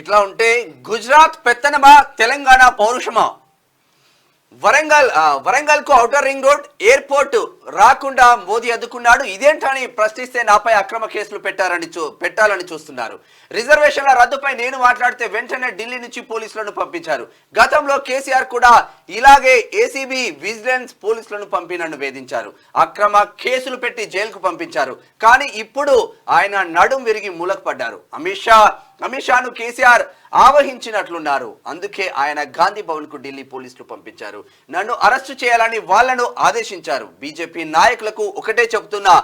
ఇట్లా ఉంటే గుజరాత్ పెత్తనమా తెలంగాణ పౌరుషమా? వరంగల్ కు ఔటర్ రింగ్ రోడ్ ఎయిర్పోర్ట్ రాకుండా మోదీ అడ్డుకున్నాడు. ఇదేంటని ప్రశ్నిస్తే నాపై అక్రమ కేసులు పెట్టాలని చూస్తున్నారు. రిజర్వేషన్ల రద్దుపై నేను మాట్లాడితే వెంటనే ఢిల్లీ నుంచి పోలీసులను పంపించారు. గతంలో కేసీఆర్ కూడా ఇలాగే ఏసీబీ విజిలెన్స్ పోలీసులను పంపి నన్ను వేధించారు. అక్రమ కేసులు పెట్టి జైలుకు పంపించారు. కానీ ఇప్పుడు ఆయన నడుం విరిగి మూలకు పడ్డారు. అమిత్ షాను కేసీఆర్ ఆవహించినట్లున్నారు. అందుకే ఆయన గాంధీ భవన్ కు ఢిల్లీ పోలీసులు పంపించారు. నన్ను అరెస్టు చేయాలని వాళ్లను ఆదేశించారు. బీజేపీ నాయకులకు ఒకటే చెబుతున్నా,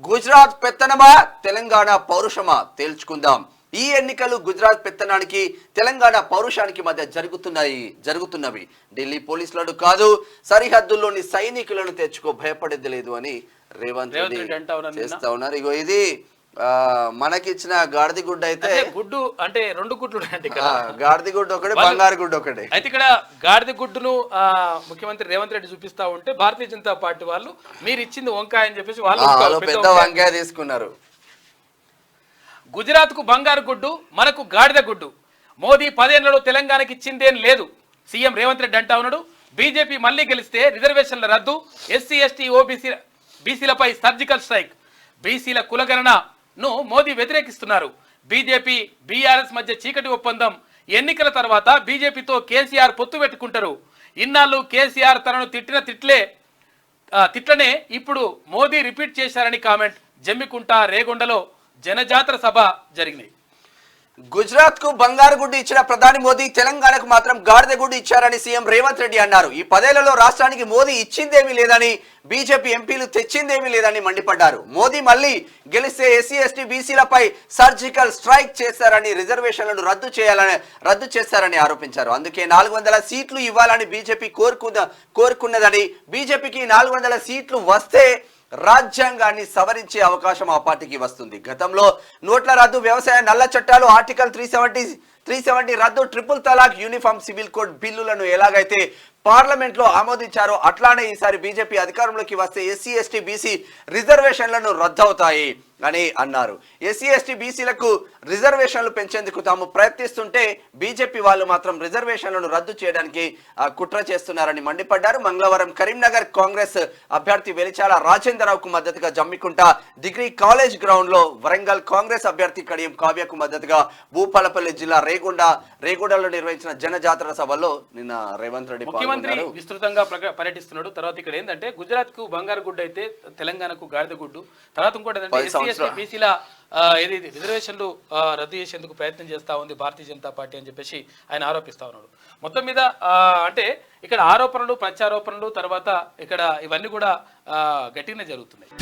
గుజరాత్ పెత్తనమా తెలంగాణ పౌరుషమా తేల్చుకుందాం. ఈ ఎన్నికలు గుజరాత్ పెత్తనానికి తెలంగాణ పౌరుషానికి మధ్య జరుగుతున్నవి. ఢిల్లీ పోలీసులను కాదు, సరిహద్దుల్లోని సైనికులను తెచ్చుకో, భయపడేది లేదు అని రేవంత్ రెడ్డి చేస్తా ఉన్నారు. ఇగో ఇది మనకిచ్చిన గాడిద గుడ్డ అయితే గుడ్డు అంటే 2 గుడ్లు గాడిద గుడ్డు ఒకటి, బంగారు గుడ్డు ఒకటి. అయితే ఇక్కడ గాడిద గుడ్డును ముఖ్యమంత్రి రేవంత్ రెడ్డి చూపిస్తా ఉంటే భారతీయ జనతా పార్టీ వాళ్ళు మీరు ఇచ్చింది వంకాయ అని చెప్పేసి వాళ్ళు పెద్ద వంకాయ తీసుకున్నారు. గుజరాత్ కు బంగారు గుడ్డు, మనకు గాడిద గుడ్డు. మోదీ 10 ఏళ్లలో తెలంగాణకి ఇచ్చిందేం లేదు. సీఎం రేవంత్ రెడ్డి అంటా ఉన్నాడు. బీజేపీ మళ్లీ గెలిస్తే రిజర్వేషన్ల రద్దు, ఎస్సీ ఎస్టీ బీసీలపై సర్జికల్ స్ట్రైక్. బీసీల కులగణనను మోదీ వ్యతిరేకిస్తున్నారు. బీజేపీ బీఆర్ఎస్ మధ్య చీకటి ఒప్పందం. ఎన్నికల తర్వాత బీజేపీతో కేసీఆర్ పొత్తు పెట్టుకుంటారు. ఇన్నాళ్ళు కేసీఆర్ తనను తిట్టిన తిట్లనే ఇప్పుడు మోదీ రిపీట్ చేశారని కామెంట్. జమ్మికుంట రేగొండలో జనజాతర సభ జరిగినాయి. గుజరాత్ కు బంగారు గుడ్డు ఇచ్చిన ప్రధాని మోదీ తెలంగాణకు మాత్రం గాడిద గుడ్డు ఇచ్చారని సీఎం రేవంత్ రెడ్డి అన్నారు. ఈ 10 ఏళ్లలో రాష్ట్రానికి మోదీ ఇచ్చిందేమీ లేదని, బీజేపీ ఎంపీలు తెచ్చిందేమీ లేదని మండిపడ్డారు. మోదీ మళ్లీ గెలిస్తే ఎస్సీ ఎస్టీ బీసీలపై సర్జికల్ స్ట్రైక్ చేశారని, రిజర్వేషన్లను రద్దు చేశారని ఆరోపించారు. అందుకే 400 సీట్లు ఇవ్వాలని బీజేపీ కోరుకున్నదని, బీజేపీకి 400 సీట్లు వస్తే రాజ్యాంగాన్ని సవరించే అవకాశం ఆ పార్టీకి వస్తుంది. గతంలో నోట్ల రద్దు, వ్యవసాయ నల్ల చట్టాలు, ఆర్టికల్ 370 రద్దు, ట్రిపుల్ తలాక్, యూనిఫామ్ సివిల్ కోడ్ బిల్లులను ఎలాగైతే పార్లమెంట్ లో ఆమోదించారో అట్లానే ఈసారి బీజేపీ అధికారంలోకి వస్తే ఎస్సీ ఎస్టీ బీసీ రిజర్వేషన్లను రద్దవుతాయి అని అన్నారు. ఎస్సీ ఎస్టీ బీసీలకు రిజర్వేషన్లు పెంచేందుకు తాము ప్రయత్నిస్తుంటే బీజేపీ వాళ్ళు మాత్రం రిజర్వేషన్లను రద్దు చేయడానికి కుట్ర చేస్తున్నారని మండిపడ్డారు. మంగళవారం కరీంనగర్ కాంగ్రెస్ అభ్యర్థి వెలిచాల రాజేంద్రరావుకు మద్దతుగా జమ్మికుంట డిగ్రీ కాలేజ్ గ్రౌండ్ లో, వరంగల్ కాంగ్రెస్ అభ్యర్థి కడియం కావ్యకు మద్దతుగా భూపాలపల్లి జిల్లా రేగొండలో నిర్వహించిన జనజాతర సభలో నిన్న రేవంత్ రెడ్డి ముఖ్యమంత్రి విస్తృతంగా పర్యటిస్తున్నాడు. తర్వాత ఇక్కడ ఏంటంటే గుజరాత్ కు బంగారు గుడ్డు అయితే తెలంగాణకు గాడిద గుడ్డు. తర్వాత ఇంకోటి ఏంటంటే బీసీల ఏదైతే రిజర్వేషన్లు రద్దు చేసేందుకు ప్రయత్నం చేస్తా ఉంది భారతీయ జనతా పార్టీ అని చెప్పేసి ఆయన ఆరోపిస్తా ఉన్నాడు. మొత్తం మీద అంటే ఇక్కడ ఆరోపణలు, ప్రత్యారోపణలు, తర్వాత ఇక్కడ ఇవన్నీ కూడా గట్టిగానే జరుగుతున్నాయి.